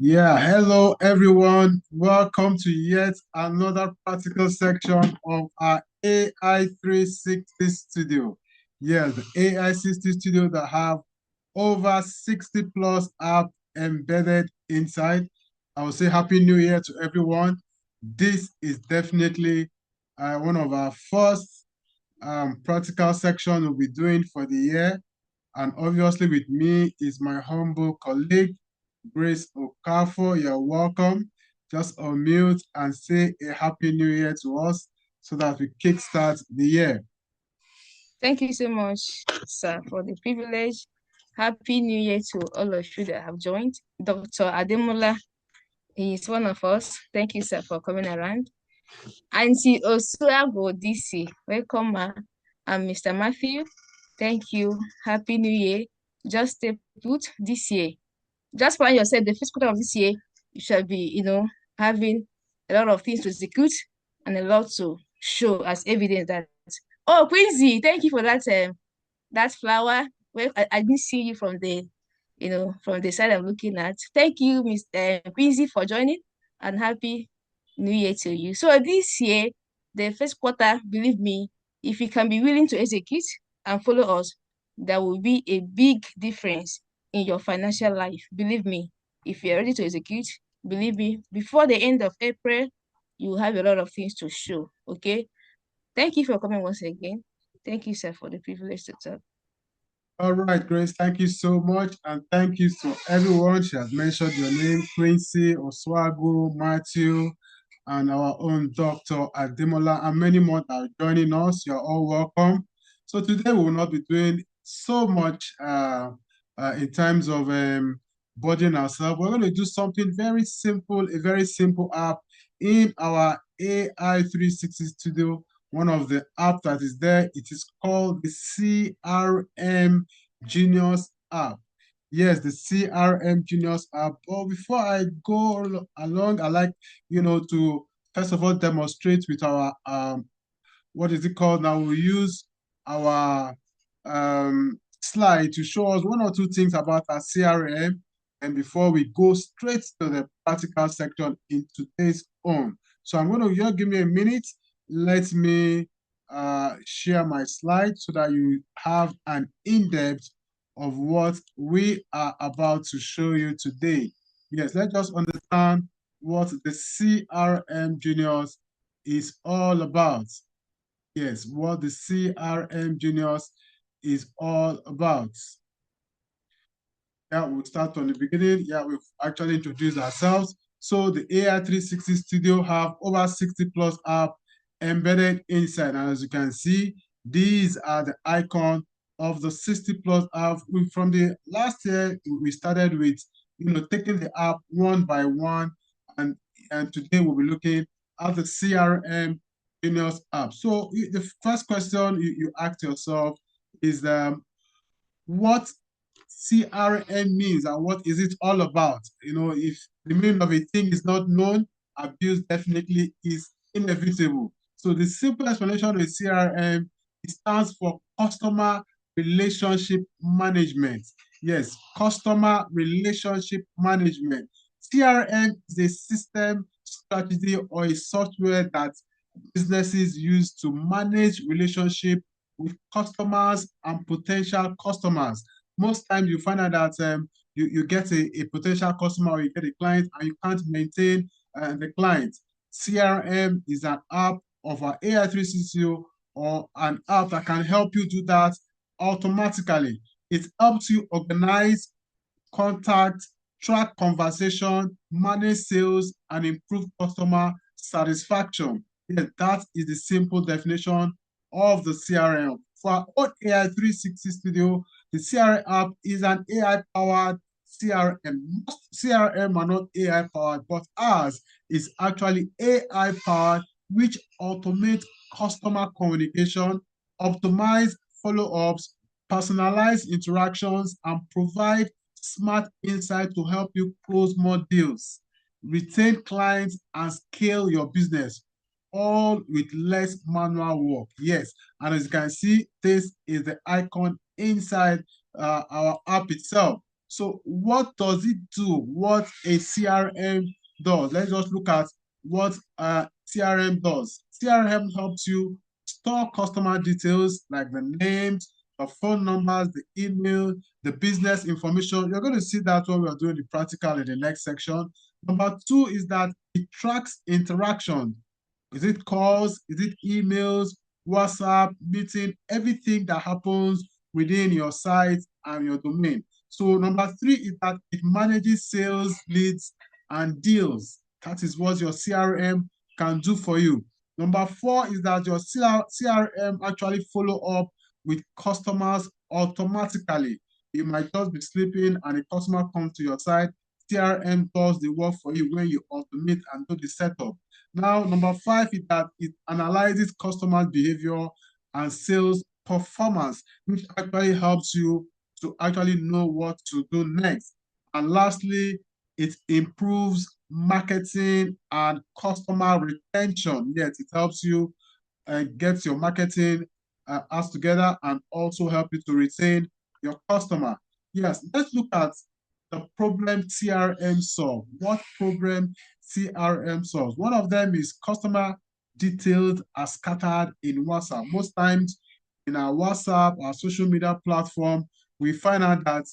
Yeah, hello everyone. Welcome to yet another practical section of our AI360 Studio. Yes, the AI60 Studio that have over 60 plus apps embedded inside. I will say Happy New Year to everyone. This is definitely one of our first practical section we'll be doing for the year. And obviously with me is my humble colleague, Grace Okafor. You're welcome. Just unmute and say a happy new year to us so that we kickstart the year. Thank you so much, sir, for the privilege. Happy New Year to all of you that have joined. Dr. Ademola is one of us. Thank you, sir, for coming around. Auntie Osuago DC, welcome, ma. And Mr. Matthew, thank you. Happy New Year. Just stay put this year. Just find yourself the first quarter of this year, you shall be, having a lot of things to execute and a lot to show as evidence that. Oh, Quincy, thank you for that flower. Well, I didn't see you from from the side I'm looking at. Thank you, Mr. Quincy, for joining, and happy New Year to you. So this year, the first quarter, believe me, if you can be willing to execute and follow us, there will be a big difference in your financial life. Believe me, if you're ready to execute, believe me, before the end of April, you will have a lot of things to show. Okay. Thank you for coming once again. Thank you, sir, for the privilege to talk. All right, Grace, thank you so much. And thank you to everyone. She has mentioned your name, Quincy, Oswago, Matthew, and our own Dr. Ademola, and many more that are joining us. You're all welcome. So today we will not be doing so much in terms of burdening ourselves. We're going to do something very simple, a very simple app in our AI360 Studio. One of the apps that is there, it is called the CRM Genius App. Yes, the CRM Genius App. But before I go along, I like, to first of all demonstrate with our, what is it called now? We use our slide to show us one or two things about our CRM. And before we go straight to the practical section in today's own. So I'm going to, you give me a minute. Let me share my slide so that you have an in-depth of what we are about to show you today. Yes, let's just understand what the CRM Genius is all about. Yes, what the CRM Genius is all about. Yeah, we'll start from the beginning. Yeah, we've actually introduced ourselves. So the AI360 Studio have over 60 plus apps embedded inside. And as you can see, these are the icon of the 60 plus apps. From the last year, we started with, taking the app one by one. And, and today we'll be looking at the CRM Genius app. So the first question you ask yourself is, what CRM means and what is it all about? If the meaning of a thing is not known, abuse definitely is inevitable. So the simple explanation of CRM, it stands for customer relationship management. Yes, customer relationship management. CRM is a system, strategy, or a software that businesses use to manage relationship with customers and potential customers. Most times you find out that you get a potential customer or you get a client and you can't maintain the client. CRM is an app of our AI360 or an app that can help you do that automatically. It helps you organize, contact, track conversation, manage sales, and improve customer satisfaction. Yes, that is the simple definition of the CRM. For our own AI360 Studio, the CRM app is an AI-powered CRM. Most CRM are not AI-powered, but ours is actually AI-powered, which automates customer communication, optimize follow-ups, personalize interactions, and provide smart insight to help you close more deals, retain clients, and scale your business, all with less manual work. Yes, and as you can see, this is the icon inside our app itself. So what does it do? What a CRM does? Let's just look at what CRM does. CRM helps you store customer details like the names, the phone numbers, the email, the business information. You're going to see that when we're doing the practical in the next section. Number two is that it tracks interaction. Is it calls? Is it emails, WhatsApp, meeting, everything that happens within your site and your domain. So number three is that it manages sales, leads, and deals. That is what your CRM can do for you. Number four is that your CRM actually follow up with customers automatically. You might just be sleeping and a customer comes to your site. CRM does the work for you when you automate and do the setup. Now, number five is that it analyzes customer behavior and sales performance, which actually helps you to actually know what to do next. And lastly, it improves marketing and customer retention. Yes, it helps you get your marketing as together and also help you to retain your customer. Yes, let's look at the problem CRM solve. What problem CRM solves? One of them is customer details are scattered in WhatsApp. Most times in our WhatsApp, our social media platform, we find out that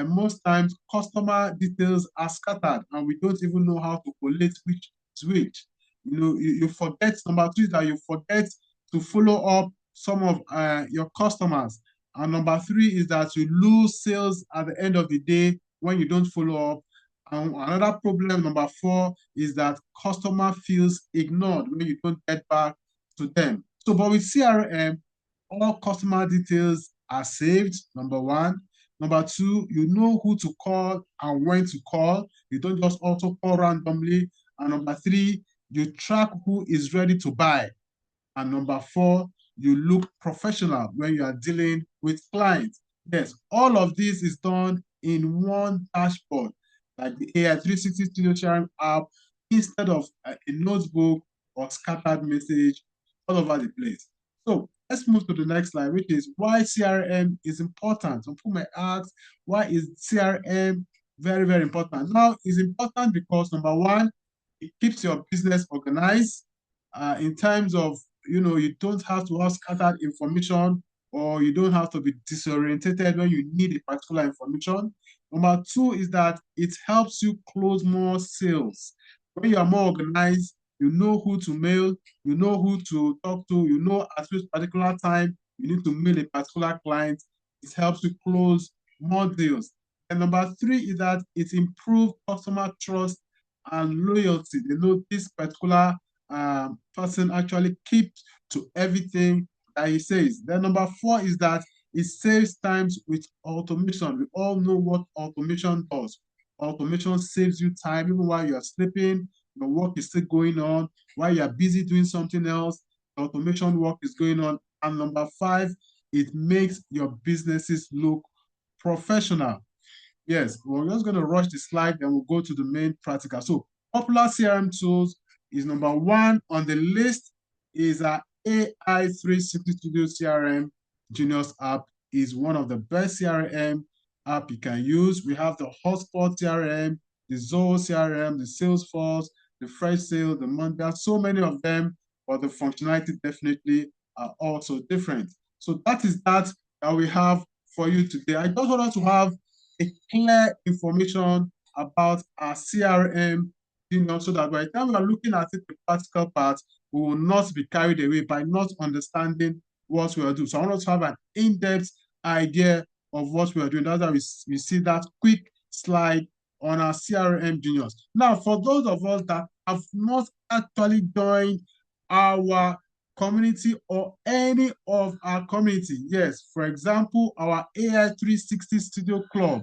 most times customer details are scattered and we don't even know how to collate which is which. You forget, number two is that you forget to follow up some of your customers. And number three is that you lose sales at the end of the day when you don't follow up. And another problem, number four, is that customer feels ignored when you don't get back to them. So, but with CRM, all customer details are saved, number one. Number two, you know who to call and when to call. You don't just auto call randomly. And number three, you track who is ready to buy. And number four, you look professional when you are dealing with clients. Yes, all of this is done in one dashboard, like the AI360 Studio CRM app, instead of a notebook or scattered message all over the place. So let's move to the next slide, which is why CRM is important. Some people may ask, why is CRM very, very important? Now, it's important because number one, it keeps your business organized in terms of, you don't have to have scattered information or you don't have to be disorientated when you need a particular information. Number two is that it helps you close more sales. When you are more organized, you know who to mail, you know who to talk to, you know at which particular time you need to mail a particular client. It helps you close more deals. And number three is that it improves customer trust and loyalty. They know this particular person actually keeps to everything that he says. Then number four is that it saves times with automation. We all know what automation does. Automation saves you time even while you're sleeping. Your work is still going on. While you're busy doing something else, the automation work is going on. And number five, it makes your businesses look professional. Yes, we're just going to rush the slide, then we'll go to the main practical. So popular CRM tools is number one on the list is our AI360 Studio CRM Genius App is one of the best CRM app you can use. We have the Hotspot CRM, the Zoho CRM, the Salesforce, the Fresh Sales, the Monday, so many of them, but the functionality definitely are also different. So that is that we have for you today. I just wanted to have a clear information about our CRM, so that by the time we are looking at it, the practical part, we will not be carried away by not understanding what we are doing. So I want us to have an in-depth idea of what we are doing. That's why we see that quick slide on our CRM Genius. Now, for those of us that have not actually joined our community or any of our community, yes, for example, our AI360 Studio Club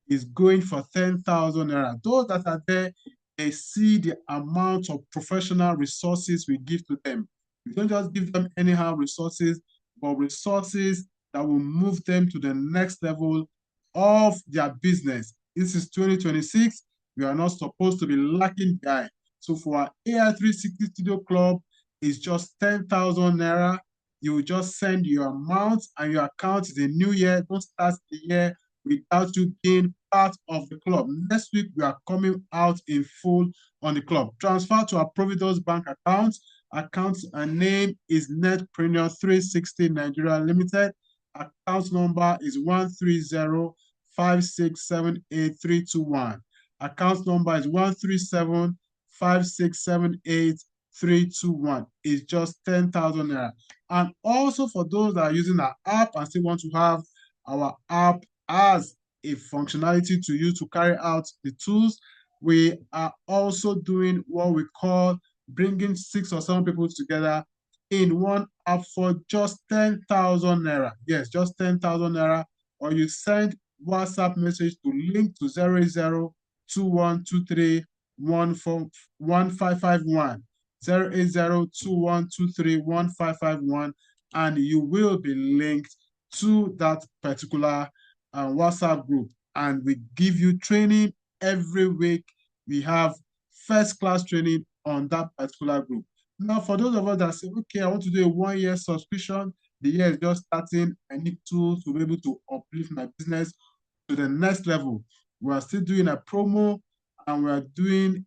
is going for 10,000 naira. Those that are there, they see the amount of professional resources we give to them. We don't just give them anyhow resources, but resources that will move them to the next level of their business. This is 2026. We are not supposed to be lacking behind. So for our AI360 Studio Club, it's just 10,000 naira. You will just send your amount and your account is a new year. Don't start the year without you being part of the club. Next week, we are coming out in full on the club. Transfer to our Providence Bank account. Account and name is Netpreneur 360 Nigeria Limited. Account number is 13056783321. Account number is 13756783321. It's just 10,000 naira. And also for those that are using our app and still want to have our app as a functionality to use to carry out the tools, we are also doing what we call bringing 6 or 7 people together in one app for just 10,000 naira. Yes, just 10,000 naira. Or you send WhatsApp message to link to 08021231551, 08021231551, and you will be linked to that particular WhatsApp group. And we give you training every week. We have first-class training on that particular group. Now, for those of us that say, okay, I want to do a 1-year subscription, the year is just starting, I need tools to be able to uplift my business to the next level. We are still doing a promo, and we are doing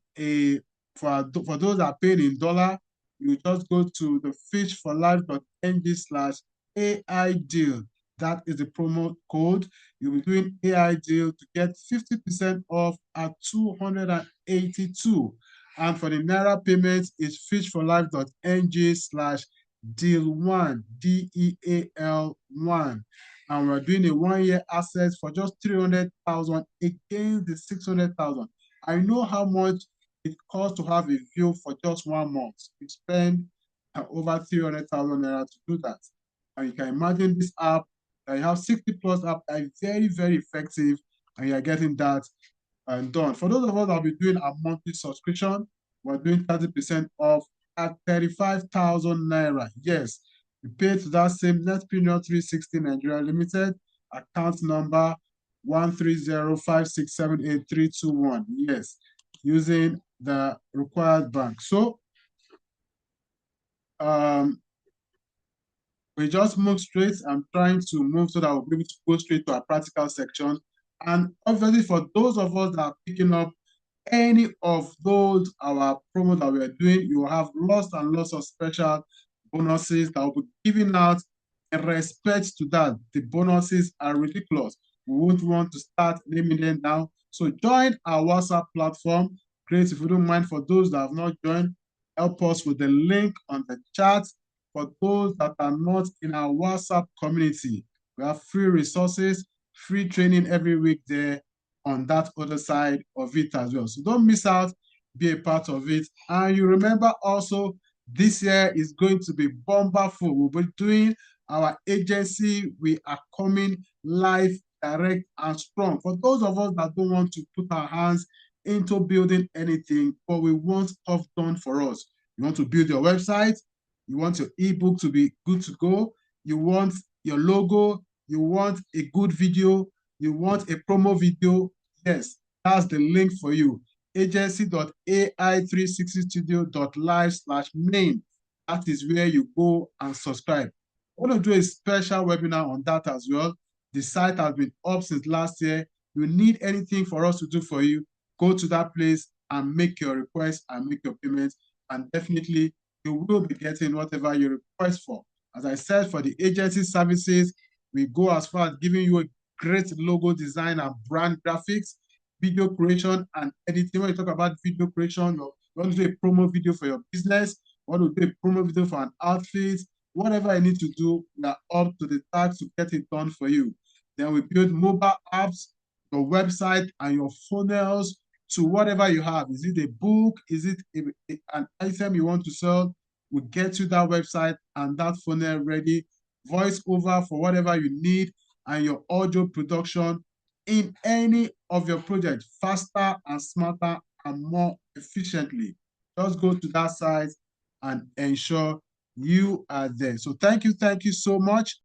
for those that are paying in dollar, you just go to the fishforlife.ng/AI deal. That is the promo code. You'll be doing AI deal to get 50% off at 282. And for the Naira payment, it's fishforlife.ng/deal1, DEAL1. And we're doing a 1-year access for just 300,000 against the 600,000. I know how much it costs to have a view for just 1 month. You spend over 300,000 naira to do that. And you can imagine this app, that you have 60 plus app that is very, very effective, and you're getting that and done. For those of us that will be doing a monthly subscription, we're doing 30% off at 35,000 naira. Yes, you pay to that same Netpreneur 360 Nigeria Limited, account number 13056783321. Yes, using the required bank. So we just move straight. I'm trying to move so that we'll be able to go straight to our practical section. And obviously, for those of us that are picking up any of those our promos that we are doing, you will have lots and lots of special bonuses that will be given out in respect to that. The bonuses are ridiculous. We won't want to start naming them now. So join our WhatsApp platform. Great. If you don't mind, for those that have not joined, help us with the link on the chat. For those that are not in our WhatsApp community, we have free resources, free training every week there on that other side of it as well. So don't miss out, be a part of it. And you remember also, this year is going to be bomberful. We'll be doing our agency. We are coming live, direct, and strong. For those of us that don't want to put our hands into building anything, but we want stuff done for us. You want to build your website, you want your ebook to be good to go, you want your logo, you want a good video, you want a promo video. Yes, that's the link for you. Agency.ai360studio.live/main. That is where you go and subscribe. I want to do a special webinar on that as well. The site has been up since last year. You need anything for us to do for you, go to that place and make your request and make your payments, and definitely you will be getting whatever you request for. As I said, for the agency services, we go as far as giving you a great logo design and brand graphics, video creation and editing. When you talk about video creation, you want to do a promo video for your business, you want to do a promo video for an outfit, whatever you need to do, we are up to the task to get it done for you. Then we build mobile apps, your website, and your funnels to whatever you have. Is it a book? Is it an item you want to sell? We get you that website and that funnel ready, voice over for whatever you need, and your audio production in any of your projects faster and smarter and more efficiently. Just go to that site and ensure you are there. So thank you so much.